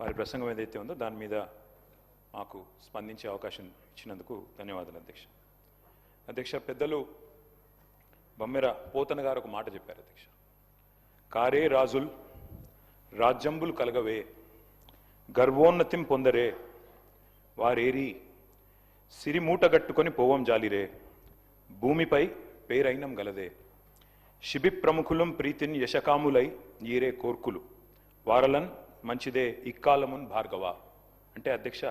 వారి ప్రసంగం ఏదైతే ఉందో దాని మీద మాకు స్పందించే అవకాశం ఇచ్చినందుకు ధన్యవాదాలు అధ్యక్ష. అధ్యక్ష, పెద్దలు బమ్మెర పోతన గారు ఒక మాట చెప్పారు అధ్యక్ష. కారే రాజుల్ రాజ్యంబులు కలగవే, గర్వోన్నతిం పొందరే, వారేరి సిరిమూటగట్టుకొని పోవం జాలిరే, భూమిపై పేరైనం గలదే, శిబి ప్రముఖులం ప్రీతిన్ యశకాములై ఈరే కోర్కులు, వారలన్ మంచిదే ఇక్కాలమున్ భార్గవ. అంటే అధ్యక్ష,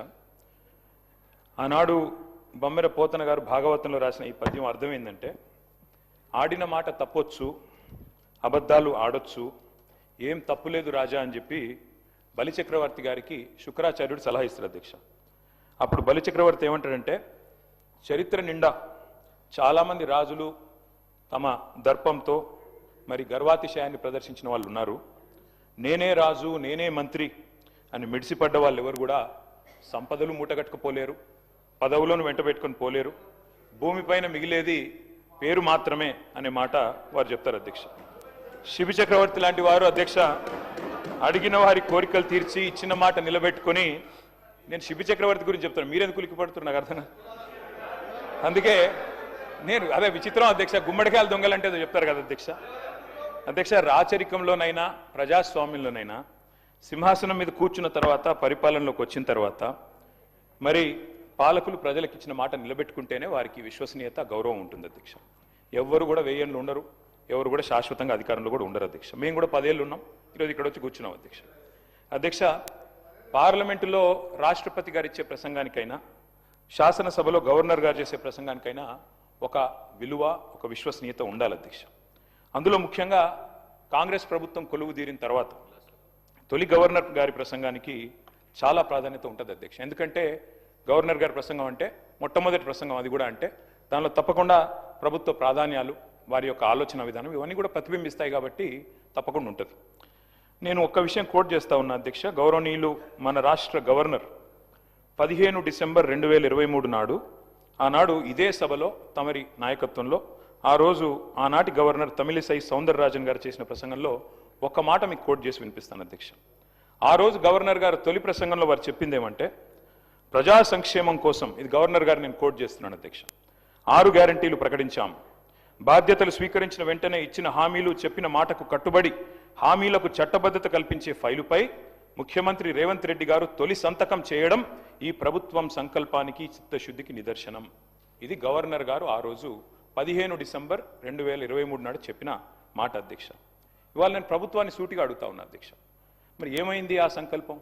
ఆనాడు బమ్మెర పోతన గారు భాగవతంలో రాసిన ఈ పద్యం అర్థం ఏంటంటే, ఆడిన మాట తప్పొచ్చు, అబద్ధాలు ఆడొచ్చు, ఏం తప్పులేదు రాజా అని చెప్పి బలిచక్రవర్తి గారికి శుక్రాచార్యుడు సలహా ఇస్తారు అధ్యక్ష. అప్పుడు బలిచక్రవర్తి ఏమంటాడంటే, చరిత్ర నిండా చాలామంది రాజులు తమ దర్పంతో మరి గర్వాతిశయాన్ని ప్రదర్శించిన వాళ్ళు ఉన్నారు. నేనే రాజు, నేనే మంత్రి అని మిడిసిపడ్డ వాళ్ళు ఎవరు కూడా సంపదలు మూటగట్టుకుపోలేరు, పదవులను వెంట పెట్టుకొని పోలేరు, భూమిపైన మిగిలేది పేరు మాత్రమే అనే మాట వారు చెప్తారు అధ్యక్ష. శిబి చక్రవర్తి లాంటి వారు అధ్యక్ష అడిగిన వారి కోరికలు తీర్చి ఇచ్చిన మాట నిలబెట్టుకొని, నేను శిబి చక్రవర్తి గురించి చెప్తాను, మీరెందుకు కులికి పడుతున్నారు నాకు అర్థం. అందుకే నేను అదే విచిత్రం అధ్యక్ష, గుమ్మడికాయలు దొంగలంటే చెప్తారు కదా అధ్యక్ష. అధ్యక్ష, రాచరికంలోనైనా ప్రజాస్వామ్యంలోనైనా సింహాసనం మీద కూర్చున్న తర్వాత, పరిపాలనలోకి వచ్చిన తర్వాత మరి పాలకులు ప్రజలకు ఇచ్చిన మాట నిలబెట్టుకుంటేనే వారికి విశ్వసనీయత, గౌరవం ఉంటుంది అధ్యక్ష. ఎవరు కూడా 1000 ఏళ్ళు ఉండరు, ఎవరు కూడా శాశ్వతంగా అధికారంలో కూడా ఉండరు అధ్యక్ష. మేము కూడా 10 ఏళ్ళు ఉన్నాం, ఈరోజు ఇక్కడ వచ్చి కూర్చున్నాం అధ్యక్ష. అధ్యక్ష, పార్లమెంటులో రాష్ట్రపతి గారు ఇచ్చే ప్రసంగానికైనా, శాసనసభలో గవర్నర్ గారు చేసే ప్రసంగానికైనా ఒక విలువ, ఒక విశ్వసనీయత ఉండాలి అధ్యక్ష. అందులో ముఖ్యంగా కాంగ్రెస్ ప్రభుత్వం కొలువు తీరిన తర్వాత తొలి గవర్నర్ గారి ప్రసంగానికి చాలా ప్రాధాన్యత ఉంటుంది అధ్యక్ష. ఎందుకంటే గవర్నర్ గారి ప్రసంగం అంటే మొట్టమొదటి ప్రసంగం, అది కూడా అంటే దానిలో తప్పకుండా ప్రభుత్వ ప్రాధాన్యాలు, వారి యొక్క ఆలోచన విధానం ఇవన్నీ కూడా ప్రతిబింబిస్తాయి కాబట్టి తప్పకుండా ఉంటుంది. నేను ఒక్క విషయం కోట్ చేస్తా ఉన్నా అధ్యక్ష. గౌరవనీయులు మన రాష్ట్ర గవర్నర్ 15 డిసెంబర్ 2023 నాడు, ఆనాడు ఇదే సభలో తమరి నాయకత్వంలో ఆ రోజు ఆనాటి గవర్నర్ తమిళిసై సౌందరరాజన్ గారు చేసిన ప్రసంగంలో ఒక్క మాట మీకు కోట్ చేసి వినిపిస్తాను అధ్యక్ష. ఆ రోజు గవర్నర్ గారు తొలి ప్రసంగంలో వారు చెప్పింది ఏమంటే, ప్రజా సంక్షేమం కోసం, ఇది గవర్నర్ గారు నేను కోట్ చేస్తున్నాను అధ్యక్ష, 6 గ్యారంటీలు ప్రకటించాం. బాధ్యతలు స్వీకరించిన వెంటనే ఇచ్చిన హామీలు, చెప్పిన మాటకు కట్టుబడి హామీలకు చట్టబద్ధత కల్పించే ఫైలుపై ముఖ్యమంత్రి రేవంత్ రెడ్డి గారు తొలి సంతకం చేయడం ఈ ప్రభుత్వం సంకల్పానికి, చిత్తశుద్ధికి నిదర్శనం. ఇది గవర్నర్ గారు ఆ రోజు 15 డిసెంబర్ 2023 నాడు చెప్పిన మాట అధ్యక్ష. ఇవాళ నేను ప్రభుత్వాన్ని సూటిగా అడుగుతా ఉన్నా అధ్యక్ష, మరి ఏమైంది ఆ సంకల్పం,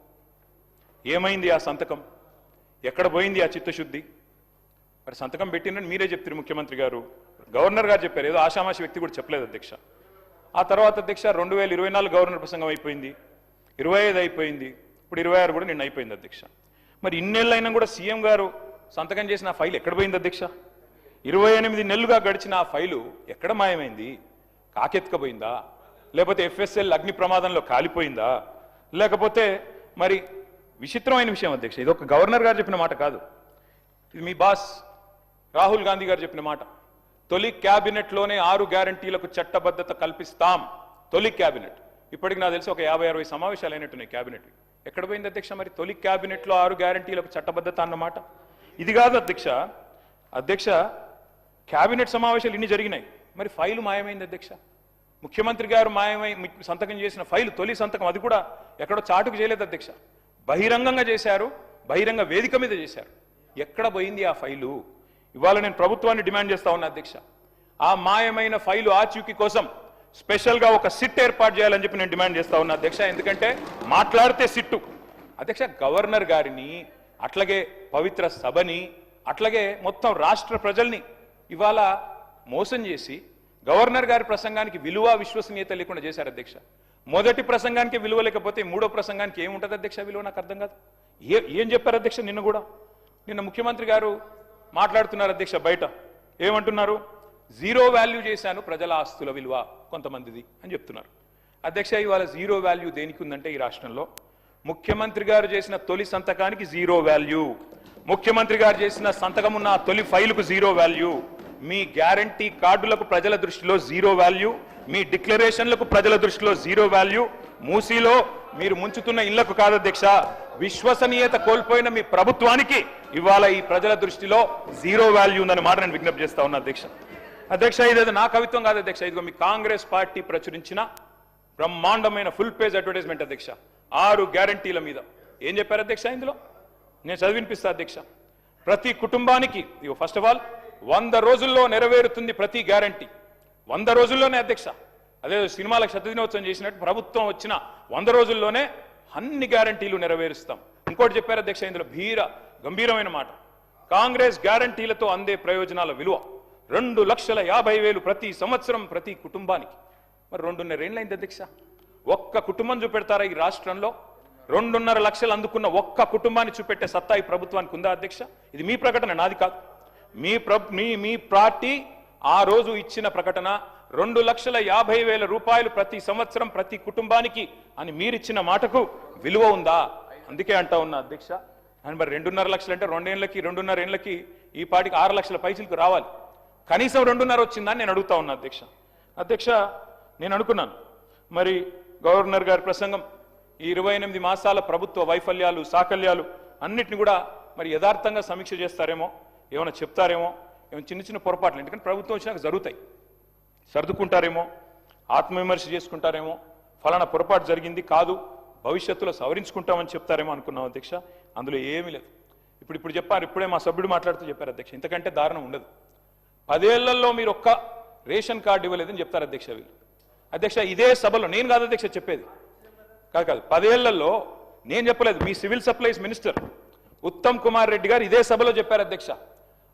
ఏమైంది ఆ సంతకం, ఎక్కడ పోయింది ఆ చిత్తశుద్ధి? మరి సంతకం పెట్టినని మీరే చెప్తారు ముఖ్యమంత్రి గారు, గవర్నర్ గారు చెప్పారు, ఏదో ఆషామాషి వ్యక్తి కూడా చెప్పలేదు అధ్యక్ష. ఆ తర్వాత అధ్యక్ష 2024 గవర్నర్ ప్రసంగం అయిపోయింది, 25 అయిపోయింది, ఇప్పుడు 26 కూడా నిన్న అయిపోయింది అధ్యక్ష. మరి ఇన్నేళ్ళైనా కూడా సీఎం గారు సంతకం చేసిన ఆ ఫైల్ ఎక్కడ పోయింది అధ్యక్ష? 28 నెలలుగా గడిచిన ఆ ఫైలు ఎక్కడ మాయమైంది? కాకెత్తుకపోయిందా, లేకపోతే FSL అగ్ని ప్రమాదంలో కాలిపోయిందా, లేకపోతే మరి విచిత్రమైన విషయం అధ్యక్ష, ఇది ఒక గవర్నర్ గారు చెప్పిన మాట కాదు, ఇది మీ బాస్ రాహుల్ గాంధీ గారు చెప్పిన మాట. తొలి క్యాబినెట్లోనే 6 గ్యారంటీలకు చట్టబద్ధత కల్పిస్తాం. తొలి క్యాబినెట్, ఇప్పటికి నాకు తెలిసి ఒక 50-60 సమావేశాలు అయినట్టున్నాయి క్యాబినెట్. ఎక్కడ పోయింది అధ్యక్ష మరి తొలి క్యాబినెట్లో 6 గ్యారంటీలకు చట్టబద్ధత అన్నమాట? ఇది కాదు అధ్యక్ష. అధ్యక్ష, క్యాబినెట్ సమావేశాలు ఇన్ని జరిగినాయి, మరి ఫైలు మాయమైంది అధ్యక్ష. ముఖ్యమంత్రి గారు మాయమై సంతకం చేసిన ఫైలు, తొలి సంతకం, అది కూడా ఎక్కడో చాటుకు చేయలేదు అధ్యక్ష, బహిరంగంగా చేశారు, బహిరంగ వేదిక మీద చేశారు. ఎక్కడ పోయింది ఆ ఫైలు? ఇవాళ నేను ప్రభుత్వాన్ని డిమాండ్ చేస్తా ఉన్నా అధ్యక్ష, ఆ మాయమైన ఫైలు ఆచూకీ కోసం స్పెషల్గా ఒక సిట్ ఏర్పాటు చేయాలని చెప్పి నేను డిమాండ్ చేస్తా ఉన్నా అధ్యక్ష. ఎందుకంటే మాట్లాడితే సిట్టు అధ్యక్ష, గవర్నర్ గారిని, అట్లాగే పవిత్ర సభని, అట్లాగే మొత్తం రాష్ట్ర ప్రజల్ని ఇవాళ మోసం చేసి గవర్నర్ గారి ప్రసంగానికి విలువ, విశ్వసనీయత లేకుండా చేశారు అధ్యక్ష. మొదటి ప్రసంగానికి విలువ లేకపోతే మూడో ప్రసంగానికి ఏముంటుంది అధ్యక్ష విలువ? నాకు అర్థం కాదు. ఏం చెప్పారు అధ్యక్ష? నిన్న ముఖ్యమంత్రి గారు మాట్లాడుతున్నారు అధ్యక్ష, బయట ఏమంటున్నారు? 0 వాల్యూ చేశాను ప్రజల ఆస్తుల విలువ కొంతమందిది అని చెప్తున్నారు అధ్యక్ష. ఇవాళ 0 వాల్యూ దేనికి ఉందంటే ఈ రాష్ట్రంలో ముఖ్యమంత్రి గారు చేసిన తొలి సంతకానికి 0 వాల్యూ, ముఖ్యమంత్రి గారు చేసిన సంతకం ఉన్న తొలి ఫైలుకు 0 వాల్యూ, మీ గ్యారంటీ కార్డులకు ప్రజల దృష్టిలో 0 వాల్యూ, మీ డిక్లరేషన్లకు ప్రజల దృష్టిలో 0 వాల్యూ, మూసీలో మీరు ముంచుతున్న ఇళ్లకు కాదు అధ్యక్ష, విశ్వసనీయత కోల్పోయిన మీ ప్రభుత్వానికి ఇవాళ ఈ ప్రజల దృష్టిలో జీరో వాల్యూ ఉందన్న మాట నేను విజ్ఞప్తి చేస్తా ఉన్నా అధ్యక్ష. అధ్యక్ష ఇదేదో నా కవిత్వం కాదు అధ్యక్ష, ఇదిగో మీ కాంగ్రెస్ పార్టీ ప్రచురించిన బ్రహ్మాండమైన ఫుల్ పేజ్ అడ్వర్టైజ్మెంట్ అధ్యక్ష. 6 గ్యారంటీల మీద ఏం చెప్పారు అధ్యక్ష ఇందులో? నేను చదివినిపిస్తా అధ్యక్ష. ప్రతి కుటుంబానికి ఇగో ఫస్ట్ ఆఫ్ ఆల్ 100 రోజుల్లో నెరవేరుతుంది ప్రతి గ్యారంటీ. 100 రోజుల్లోనే అధ్యక్ష. అదే సినిమాలకు శతదినోత్సవం చేసినట్టు ప్రభుత్వం వచ్చిన 100 రోజుల్లోనే అన్ని గ్యారంటీలు నెరవేరుస్తాం. ఇంకోటి చెప్పారు అధ్యక్ష ఇందులో గంభీరమైన మాట. కాంగ్రెస్ గ్యారంటీలతో అందే ప్రయోజనాల విలువ 2,50,000 ప్రతి సంవత్సరం ప్రతి కుటుంబానికి. మరి 2.5 ఏళ్ళైంది అధ్యక్ష. ఒక్క కుటుంబం చూపెడతారా ఈ రాష్ట్రంలో? 2.5 లక్షలు అందుకున్న ఒక్క కుటుంబాన్ని చూపెట్టే సత్తా ఈ ప్రభుత్వానికి ఉందా అధ్యక్ష? ఇది మీ ప్రకటన, నాది కాదు. మీ పార్టీ ఆ రోజు ఇచ్చిన ప్రకటన 2,50,000 రూపాయలు ప్రతి సంవత్సరం ప్రతి కుటుంబానికి అని మీరిచ్చిన మాటకు విలువ ఉందా? అందుకే అంటా ఉన్నా అధ్యక్ష. మరి 2.5 లక్షలు అంటే 2.5 ఏళ్ళకి ఈ పార్టీకి 6 లక్షల పైసలకు రావాలి. కనీసం 2.5 వచ్చిందని నేను అడుగుతా ఉన్నా అధ్యక్ష. అధ్యక్ష నేను అనుకున్నాను మరి గవర్నర్ గారి ప్రసంగం ఈ 28 మాసాల ప్రభుత్వ వైఫల్యాలు సాకల్యాలు అన్నిటిని కూడా మరి యథార్థంగా సమీక్ష చేస్తారేమో, ఏమైనా చెప్తారేమో, ఏమైనా చిన్న చిన్న పొరపాట్లు ఎందుకంటే ప్రభుత్వం వచ్చినాక జరుగుతాయి, సర్దుకుంటారేమో, ఆత్మవిమర్శ చేసుకుంటారేమో, ఫలానా పొరపాటు జరిగింది కాదు భవిష్యత్తులో సవరించుకుంటామని చెప్తారేమో అనుకున్నాం అధ్యక్ష. అందులో ఏమీ లేదు. ఇప్పుడు చెప్పారు, ఇప్పుడే మా సభ్యుడు మాట్లాడుతూ చెప్పారు అధ్యక్ష, ఇంతకంటే దారుణం ఉండదు. 10 ఏళ్లలో మీరు ఒక్క రేషన్ కార్డు ఇవ్వలేదని చెప్తారు అధ్యక్ష వీళ్ళు. అధ్యక్ష ఇదే సభలో నేను కాదు అధ్యక్ష చెప్పేది, కాదు 10 ఏళ్లలో నేను చెప్పలేదు, మీ civil supplies minister Uttam Kumar Reddy గారు ఇదే సభలో చెప్పారు అధ్యక్ష.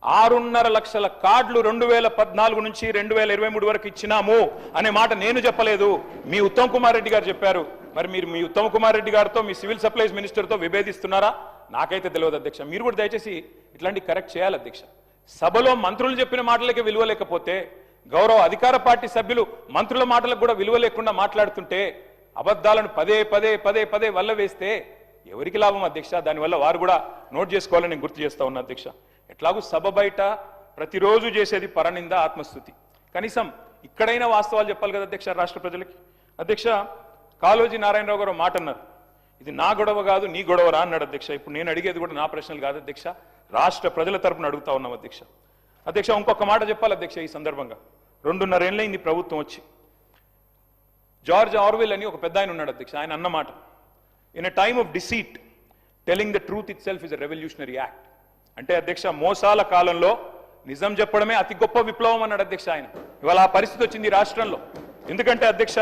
6.5 లక్షల కార్డులు 2014 నుంచి 2023 వరకు ఇచ్చినాము అనే మాట నేను చెప్పలేదు, మీ ఉత్తమ్ కుమార్ రెడ్డి గారు చెప్పారు. మరి మీరు మీ ఉత్తమ్ కుమార్ రెడ్డి గారితో మీ సివిల్ సప్లైస్ మినిస్టర్తో విభేదిస్తున్నారా? నాకైతే తెలియదు అధ్యక్ష. మీరు కూడా దయచేసి ఇట్లాంటి కరెక్ట్ చేయాలి అధ్యక్ష. సభలో మంత్రులు చెప్పిన మాటలకే విలువ లేకపోతే గౌరవ అధికార పార్టీ సభ్యులు మంత్రుల మాటలకు కూడా విలువ లేకుండా మాట్లాడుతుంటే అబద్ధాలను పదే వల్ల వేస్తే ఎవరికి లాభం అధ్యక్ష? దానివల్ల వారు కూడా నోట్ చేసుకోవాలని నేను గుర్తు చేస్తా ఉన్నా అధ్యక్ష. ఎట్లాగూ సభ బయట ప్రతిరోజు చేసేది పరనింద ఆత్మస్థుతి, కనీసం ఇక్కడైనా వాస్తవాలు చెప్పాలి కదా అధ్యక్ష రాష్ట్ర ప్రజలకి. అధ్యక్ష కాళోజీ నారాయణరావు గారు మాట అన్నారు, ఇది నా గొడవ కాదు నీ గొడవరా అన్నాడు అధ్యక్ష. ఇప్పుడు నేను అడిగేది కూడా నా ప్రశ్నలు కాదు అధ్యక్ష, రాష్ట్ర ప్రజల తరపున అడుగుతా ఉన్నాం అధ్యక్ష. అధ్యక్ష ఇంకొక మాట చెప్పాలి అధ్యక్ష ఈ సందర్భంగా. 2.5 ఏళ్ళైంది ప్రభుత్వం వచ్చి. జార్జ్ ఆర్వెల్ అని ఒక పెద్ద ఆయన ఉన్నాడు అధ్యక్ష, ఆయన అన్నమాట, in a time of deceit telling the truth it self is a revolutionary act. అంటే అధ్యక్ష మోసాల కాలంలో నిజం చెప్పడమే అతి గొప్ప విప్లవం అన్నాడు అధ్యక్ష ఆయన. ఇవాళ ఆ పరిస్థితి వచ్చింది రాష్ట్రంలో. ఎందుకంటే అధ్యక్ష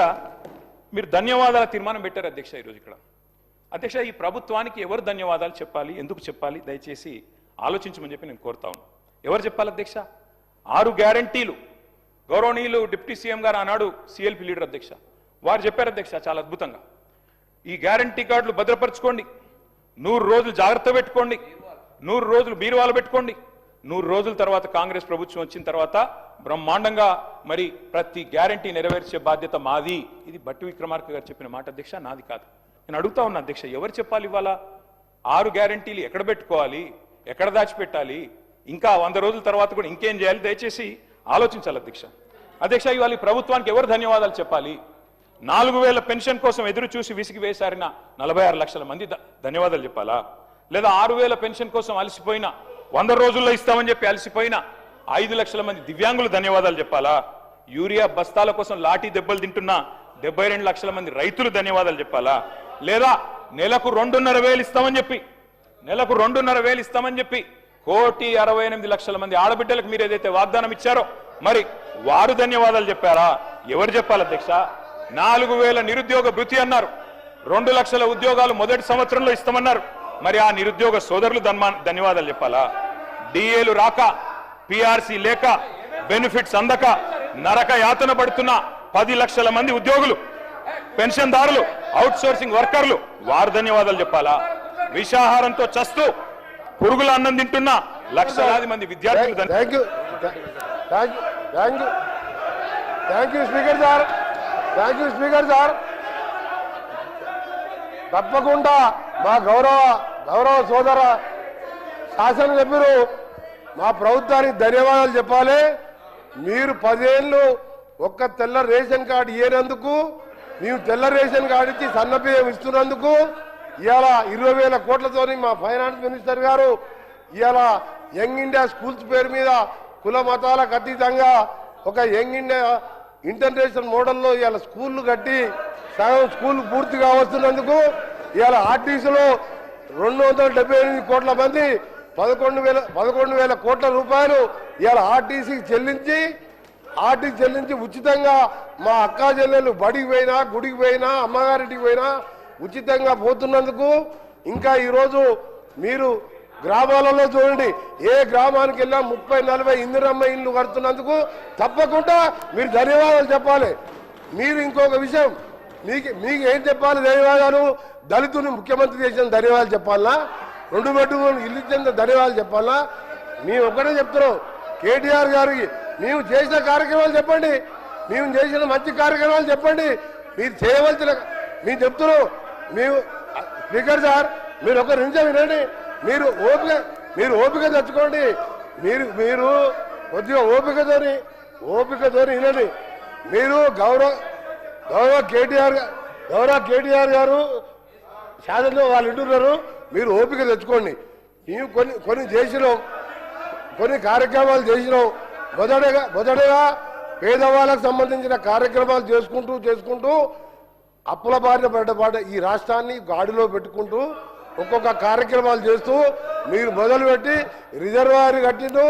మీరు ధన్యవాదాల తీర్మానం పెట్టారు అధ్యక్ష ఈరోజు ఇక్కడ. అధ్యక్ష ఈ ప్రభుత్వానికి ఎవరు ధన్యవాదాలు చెప్పాలి, ఎందుకు చెప్పాలి, దయచేసి ఆలోచించమని చెప్పి నేను కోరుతా ఉన్నాను. ఎవరు చెప్పాలి అధ్యక్ష? 6 గ్యారంటీలు గౌరవనీయులు డిప్యూటీ సీఎం గారు ఆనాడు సిఎల్పి లీడర్ అధ్యక్ష వారు చెప్పారు అధ్యక్ష చాలా అద్భుతంగా. ఈ గ్యారంటీ కార్డులు భద్రపరచుకోండి, 100 రోజులు జాగ్రత్త పెట్టుకోండి, 100 రోజులు బీరువాలు పెట్టుకోండి, 100 రోజుల తర్వాత కాంగ్రెస్ ప్రభుత్వం వచ్చిన తర్వాత బ్రహ్మాండంగా మరి ప్రతి గ్యారంటీ నెరవేర్చే బాధ్యత మాది. ఇది బట్టి విక్రమార్క గారు చెప్పిన మాట అధ్యక్ష, నాది కాదు. నేను అడుగుతా ఉన్నా అధ్యక్ష, ఎవరు చెప్పాలి ఇవాళ 6 గ్యారంటీలు ఎక్కడ పెట్టుకోవాలి, ఎక్కడ దాచిపెట్టాలి, ఇంకా 100 రోజుల తర్వాత కూడా ఇంకేం చేయాలి, దయచేసి ఆలోచించాలి అధ్యక్ష. అధ్యక్ష ఇవాళ ఈ ప్రభుత్వానికి ఎవరు ధన్యవాదాలు చెప్పాలి? 4,000 పెన్షన్ కోసం ఎదురు చూసి విసిగి వేశారిన 46 లక్షల మంది ధన్యవాదాలు చెప్పాలా? లేదా 6,000 పెన్షన్ కోసం అలసిపోయిన 100 రోజుల్లో ఇస్తామని చెప్పి అలసిపోయిన 5 లక్షల మంది దివ్యాంగులు ధన్యవాదాలు చెప్పాలా? యూరియా బస్తాల కోసం లాఠీ దెబ్బలు తింటున్న 72 లక్షల మంది రైతులు ధన్యవాదాలు చెప్పాలా? లేదా నెలకు 2,500 ఇస్తామని చెప్పి 2,500 ఇస్తామని చెప్పి 1,68,00,000 మంది ఆడబిడ్డలకు మీరు ఏదైతే వాగ్దానం ఇచ్చారో మరి వారు ధన్యవాదాలు చెప్పారా? ఎవరు చెప్పాలి అధ్యక్ష? 4,000 నిరుద్యోగ భృతి అన్నారు, 2 లక్షల ఉద్యోగాలు మొదటి సంవత్సరంలో ఇస్తామన్నారు. మరి ఆ నిరుద్యోగ సోదరులు ధన్యవాదాలు చెప్పాలా? డిఏలు రాక, పిఆర్సీ లేక, బెనిఫిట్స్ అందక నరక యాతన పడుతున్న 10 లక్షల మంది ఉద్యోగులు, పెన్షన్దారులు, అవుట్ సోర్సింగ్ వర్కర్లు వారు ధన్యవాదాలు చెప్పాలా? విషాహారంతో చస్తూ పురుగుల అన్నం తింటున్న లక్షలాది మంది విద్యార్థులు స్పీకర్ సార్ తప్పకుండా మా గౌరవ సోదర శాసనసభ్యులు మా ప్రభుత్వానికి ధన్యవాదాలు చెప్పాలి. మీరు 10 ఏళ్ళు ఒక్క తెల్ల రేషన్ కార్డు ఇయ్యనందుకు మేము తెల్ల రేషన్ కార్డు ఇచ్చి సన్న బియ్యం ఇస్తున్నందుకు ఇవాళ 20,000 కోట్లతోని మా ఫైనాన్స్ మినిస్టర్ గారు ఇవాళ యంగ్ ఇండియా స్కూల్స్ పేరు మీద కుల మతాలకు అతీతంగా ఒక యంగ్ ఇండియా ఇంటర్నేషనల్ మోడల్లో ఇవాళ స్కూళ్ళు కట్టి సగం స్కూల్ పూర్తిగా వస్తున్నందుకు ఇవాళ ఆర్టీసీలో 278 కోట్ల మంది 11,000 కోట్ల రూపాయలు ఇవాళ ఆర్టీసీకి చెల్లించి ఉచితంగా మా అక్కా చెల్లెలు బడికి పోయినా గుడికి పోయినా అమ్మగారింటికి పోయినా ఉచితంగా పోతున్నందుకు ఇంకా ఈరోజు మీరు గ్రామాలలో చూడండి ఏ గ్రామానికి వెళ్ళా 30-40 ఇందిరమ్మ ఇల్లు కడుతున్నందుకు తప్పకుండా మీరు ధన్యవాదాలు చెప్పాలి. మీరు ఇంకొక విషయం మీకు ఏం చెప్పాలి ధన్యవాదాలు? దళితుని ముఖ్యమంత్రి చేసిన ధన్యవాదాలు చెప్పాలా? 2 బెడ్రూమ్ ఇల్లు ఇచ్చిన ధన్యవాదాలు చెప్పాలా? మేము ఒక్కటే చెప్తున్నాం కేటీఆర్ గారికి మేము చేసిన కార్యక్రమాలు చెప్పండి, మేము చేసిన మంచి కార్యక్రమాలు చెప్పండి. మీరు చేయవలసిన మేము చెప్తున్నాం. మేము స్పీకర్ సార్ మీరు ఒక నిమిషం వినండి. మీరు ఓపిక తెచ్చుకోండి. మీరు కొద్దిగా ఓపికతోని వినండి. మీరు గౌరవ కేటీఆర్ గారు శాసనలో వాళ్ళు వింటున్నారు. మీరు ఓపిక తెచ్చుకోండి. మేము కొన్ని చేసినాం, కొన్ని కార్యక్రమాలు చేసినాం. మొదటగా పేదవాళ్ళకు సంబంధించిన కార్యక్రమాలు చేసుకుంటూ అప్పుల బారిన పడ్డ ఈ రాష్ట్రాన్ని గాడిలో పెట్టుకుంటూ ఒక్కొక్క కార్యక్రమాలు చేస్తూ మీరు మొదలుపెట్టి రిజర్వాయర్ కట్టిండు,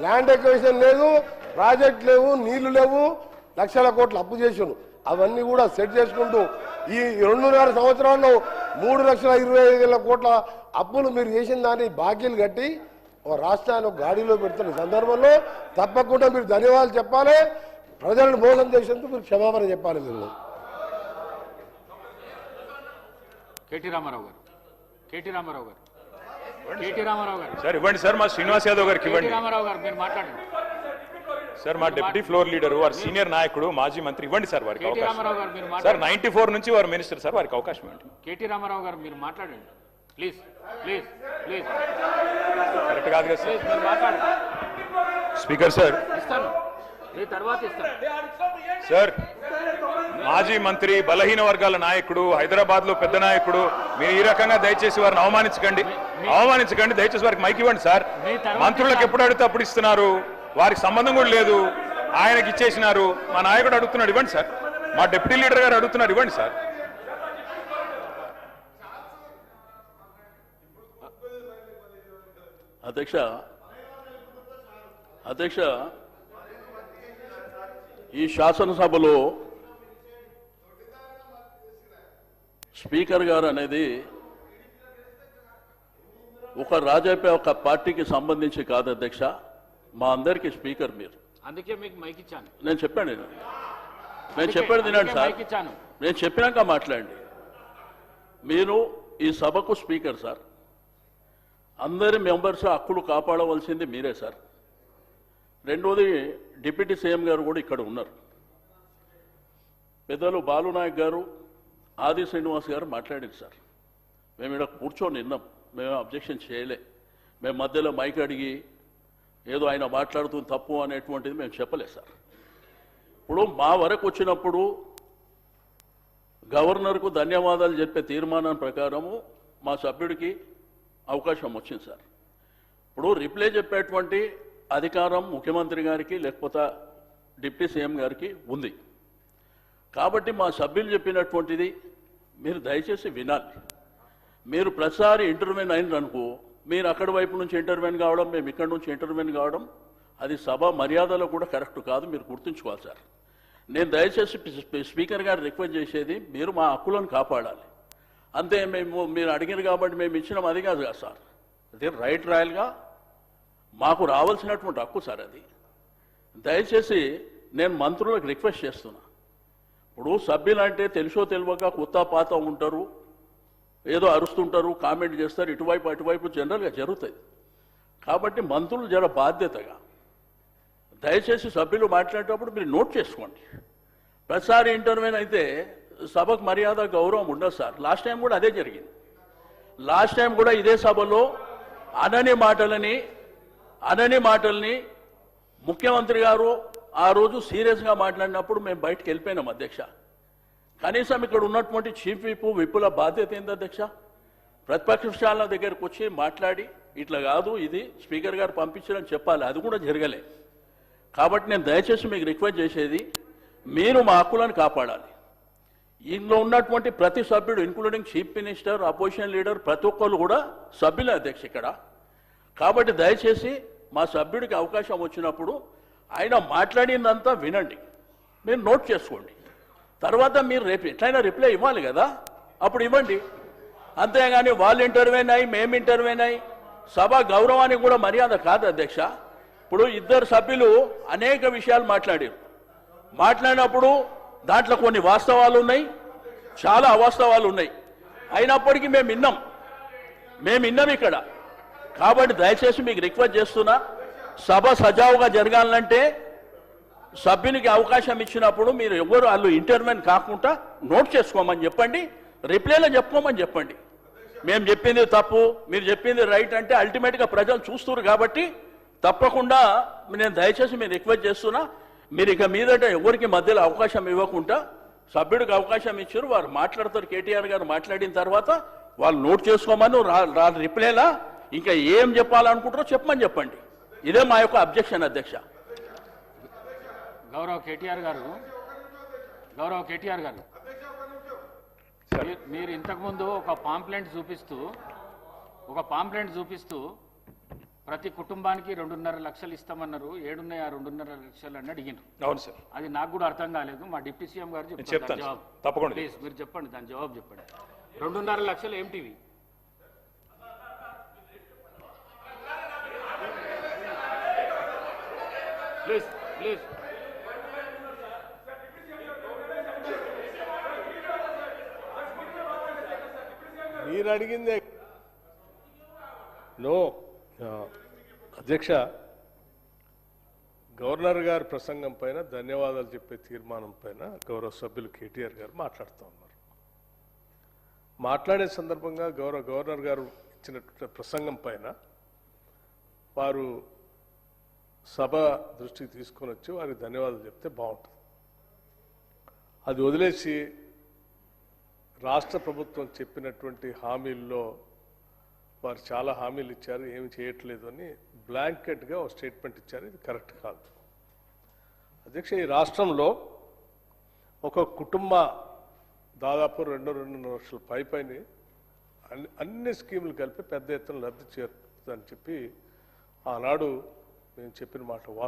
ల్యాండ్ ఎక్విజిషన్ లేదు, ప్రాజెక్ట్ లేవు, నీళ్లు లేవు, లక్షల కోట్లు అప్పు చేసిండు. అవన్నీ కూడా సెట్ చేసుకుంటూ ఈ 2.5 సంవత్సరాల్లో 3,25,000 కోట్ల అప్పులు మీరు చేసిన దాన్ని బాకీలు కట్టి ఓ రాష్ట్రాన్ని గాడిలో పెడుతున్న సందర్భంలో తప్పకుండా మీరు ధన్యవాదాలు చెప్పాలి. ప్రజలను మోసం చేసేందుకు మీరు క్షమాపణ చెప్పాలి. మీరు కేటీ రామారావు గారు సార్ ఇవ్వండి సార్, మా శ్రీనివాస్ యాదవ్ గారికి ఇవ్వండి. రామారావు గారు మీరు మాట్లాడండి సార్. మా డిప్యూటీ ఫ్లోర్ లీడర్ వారు సీనియర్ నాయకుడు మాజీ మంత్రి, ఇవ్వండి సార్ వారికి అవకాశం. సార్ 94 నుంచి వారు మినిస్టర్ సార్, వారికి అవకాశం ఇవ్వండి. కేటీ రామారావు గారు మీరు మాట్లాడండి ప్లీజ్. కరెక్ట్ కాదు కదా సార్? మీరు మాట్లాడండి. స్పీకర్ సార్ ఇస్తాను, మీ తర్వాత ఇస్తాను సార్. మాజీ మంత్రి, బలహీన వర్గాల నాయకుడు, హైదరాబాద్ లో పెద్ద నాయకుడు, మీరు ఈ రకంగా దయచేసి వారిని అవమానించకండి. దయచేసి వారికి మైక్ ఇవ్వండి సార్. మంత్రులకు ఎప్పుడు అడిగితే అప్పుడు ఇస్తున్నారు, వారికి సంబంధం కూడా లేదు, ఆయనకి ఇచ్చేసినారు. మా నాయకుడు అడుగుతున్నాడు, ఇవ్వండి సార్. మా డిప్యూటీ లీడర్ గారు అడుగుతున్నారు, ఇవ్వండి సార్. అధ్యక్ష ఈ శాసనసభలో స్పీకర్ గారు అనేది ఒక పార్టీకి సంబంధించి కాదు అధ్యక్ష, మా అందరికీ స్పీకర్ మీరు. అందుకే మీకు మైక్ ఇచ్చాను. నేను చెప్పాను తినండి సార్. నేను చెప్పినాక మాట్లాడండి. మీరు ఈ సభకు స్పీకర్ సార్. అందరి మెంబర్స్ హక్కులు కాపాడవలసింది మీరే సార్. రెండోది డిప్యూటీ సీఎం గారు కూడా ఇక్కడ ఉన్నారు. పెద్దలు బాలునాయక్ గారు, ఆది శ్రీనివాస్ గారు మాట్లాడారు సార్. మేము ఇక్కడ కూర్చొని విన్నాం, మేము అబ్జెక్షన్ చేయలే. మేము మధ్యలో మైక్ అడిగి ఏదో ఆయన మాట్లాడుతుంది తప్పు అనేటువంటిది మేము చెప్పలేదు సార్. ఇప్పుడు మా వరకు వచ్చినప్పుడు గవర్నర్కు ధన్యవాదాలు చెప్పే తీర్మానం ప్రకారము మా సభ్యుడికి అవకాశం వచ్చింది సార్. ఇప్పుడు రిప్లై చెప్పేటువంటి అధికారం ముఖ్యమంత్రి గారికి లేకపోతే డిప్యూటీ సీఎం గారికి ఉంది. కాబట్టి మా సభ్యులు చెప్పినటువంటిది మీరు దయచేసి వినాలి. మీరు ప్రతిసారి ఇంటర్వ్యూన్ అయినరనుకో, మీరు అక్కడి వైపు నుంచి ఇంటర్వ్యూన్ కావడం, మేము ఇక్కడి నుంచి ఇంటర్వ్యూన్ కావడం, అది సభ మర్యాదలో కూడా కరెక్ట్ కాదు. మీరు గుర్తుంచుకోవాలి సార్. నేను దయచేసి స్పీకర్ గారు రిక్వెస్ట్ చేసేది, మీరు మా హక్కులను కాపాడాలి అంతే. మీరు అడిగారు కాబట్టి మేము ఇచ్చినాం, అది కాదు కదా సార్. అది రైట్ రాయల్గా మాకు రావాల్సినటువంటి హక్కు సార్ అది. దయచేసి నేను మంత్రులకు రిక్వెస్ట్ చేస్తున్నా. ఇప్పుడు సభ్యులు అంటే తెలుసో తెలియక కొత్త పాత ఉంటారు, ఏదో అరుస్తుంటారు, కామెంట్ చేస్తారు, ఇటువైపు అటువైపు జనరల్గా జరుగుతుంది. కాబట్టి మంత్రులు జర బాధ్యతగా దయచేసి సభ్యులు మాట్లాడేటప్పుడు మీరు నోట్ చేసుకోండి. ప్రతిసారి ఇంటర్వ్యూన్ అయితే సభకు మర్యాద గౌరవం ఉండదు సార్. లాస్ట్ టైం కూడా అదే జరిగింది. లాస్ట్ టైం కూడా ఇదే సభలో అనని మాటల్ని ముఖ్యమంత్రి గారు ఆ రోజు సీరియస్గా మాట్లాడినప్పుడు మేము బయటకు వెళ్ళిపోయినాం అధ్యక్ష. కనీసం ఇక్కడ ఉన్నటువంటి చీఫ్ విప్పుల బాధ్యత ఏంది అధ్యక్ష? ప్రతిపక్షాల దగ్గరకు వచ్చి మాట్లాడి ఇట్లా కాదు, ఇది స్పీకర్ గారు పంపించారని చెప్పాలి. అది కూడా జరగలే. కాబట్టి నేను దయచేసి మీకు రిక్వెస్ట్ చేసేది, మీరు మా హక్కులను కాపాడాలి. ఇందులో ఉన్నటువంటి ప్రతి సభ్యుడు including chief minister, opposition leader, ప్రతి ఒక్కరు కూడా సభ్యులే అధ్యక్ష ఇక్కడ. కాబట్టి దయచేసి మా సభ్యుడికి అవకాశం వచ్చినప్పుడు ఆయన మాట్లాడిందంతా వినండి, మీరు నోట్ చేసుకోండి. తర్వాత మీరు రేపు ఎట్లయినా రిప్లై ఇవ్వాలి కదా, అప్పుడు ఇవ్వండి. అంతేగాని వాళ్ళు ఇంటర్వ్యూన్ అయ్యి మేము ఇంటర్వ్యూన్ అయ్యి సభ గౌరవానికి కూడా మర్యాద కాదు అధ్యక్ష. ఇప్పుడు ఇద్దరు సభ్యులు అనేక విషయాలు మాట్లాడినప్పుడు దాంట్లో కొన్ని వాస్తవాలు ఉన్నాయి, చాలా అవాస్తవాలు ఉన్నాయి. అయినప్పటికీ మేము విన్నాం ఇక్కడ. కాబట్టి దయచేసి మీకు రిక్వెస్ట్ చేస్తున్నా, సభ సజావుగా జరగాలంటే సభ్యునికి అవకాశం ఇచ్చినప్పుడు మీరు ఎవరు వాళ్ళు ఇంటర్వ్యూన్ కాకుండా నోట్ చేసుకోమని చెప్పండి, రిప్లైలో చెప్పుకోమని చెప్పండి. మేము చెప్పింది తప్పు, మీరు చెప్పింది రైట్ అంటే అల్టిమేట్గా ప్రజలు చూస్తున్నారు. కాబట్టి తప్పకుండా నేను దయచేసి మీరు రిక్వెస్ట్ చేస్తున్నా, మీరు ఇక మీదట ఎవరికి మధ్యలో అవకాశం ఇవ్వకుండా సభ్యుడికి అవకాశం ఇచ్చారు, వారు మాట్లాడతారు. కేటీఆర్ గారు మాట్లాడిన తర్వాత వాళ్ళు నోట్ చేసుకోమని రిప్లైలా ఇంకా ఏం చెప్పాలనుకుంటారో చెప్పమని చెప్పండి. ఇదే మా యొక్క అబ్జెక్షన్ అధ్యక్ష. గౌరవ కేటీఆర్ గారు మీరు ఇంతకుముందు ఒక పాంప్లెంట్ చూపిస్తూ ప్రతి కుటుంబానికి 2.5 లక్షలు ఇస్తామన్నారు. 2.5 లక్షలు అని అడిగినారు. అవును సార్. అది నాకు కూడా అర్థం కాలేదు. మా డిప్యూటీ సీఎం గారు చెప్తాను జవాబు తప్పకుండా. ప్లీజ్ మీరు చెప్పండి, దాని జవాబు చెప్పండి. 2.5 లక్షలు ఏమిటివి? ప్లీజ్ మీరు అడిగిందే. నో అధ్యక్ష, గవర్నర్ గారి ప్రసంగం పైన ధన్యవాదాలు చెప్పే తీర్మానం పైన గౌరవ సభ్యులు కేటీఆర్ గారు మాట్లాడుతూ ఉన్నారు. మాట్లాడే సందర్భంగా గవర్నర్ గారు ఇచ్చినటువంటి ప్రసంగం పైన వారు సభ దృష్టికి తీసుకొని వచ్చి వారికి ధన్యవాదాలు చెప్తే బాగుంటుంది. అది వదిలేసి రాష్ట్ర ప్రభుత్వం చెప్పినటువంటి హామీల్లో వారు చాలా హామీలు ఇచ్చారు, ఏమి చేయట్లేదు అని బ్లాంకెట్గా ఒక స్టేట్మెంట్ ఇచ్చారు. ఇది కరెక్ట్ కాదు అధ్యక్ష. ఈ రాష్ట్రంలో ఒక కుటుంబ దాదాపు 2.5 లక్షల పైన అన్ని స్కీములు కలిపి పెద్ద ఎత్తున లబ్ధి చేరుతుందని చెప్పి ఆనాడు మేము చెప్పిన మాట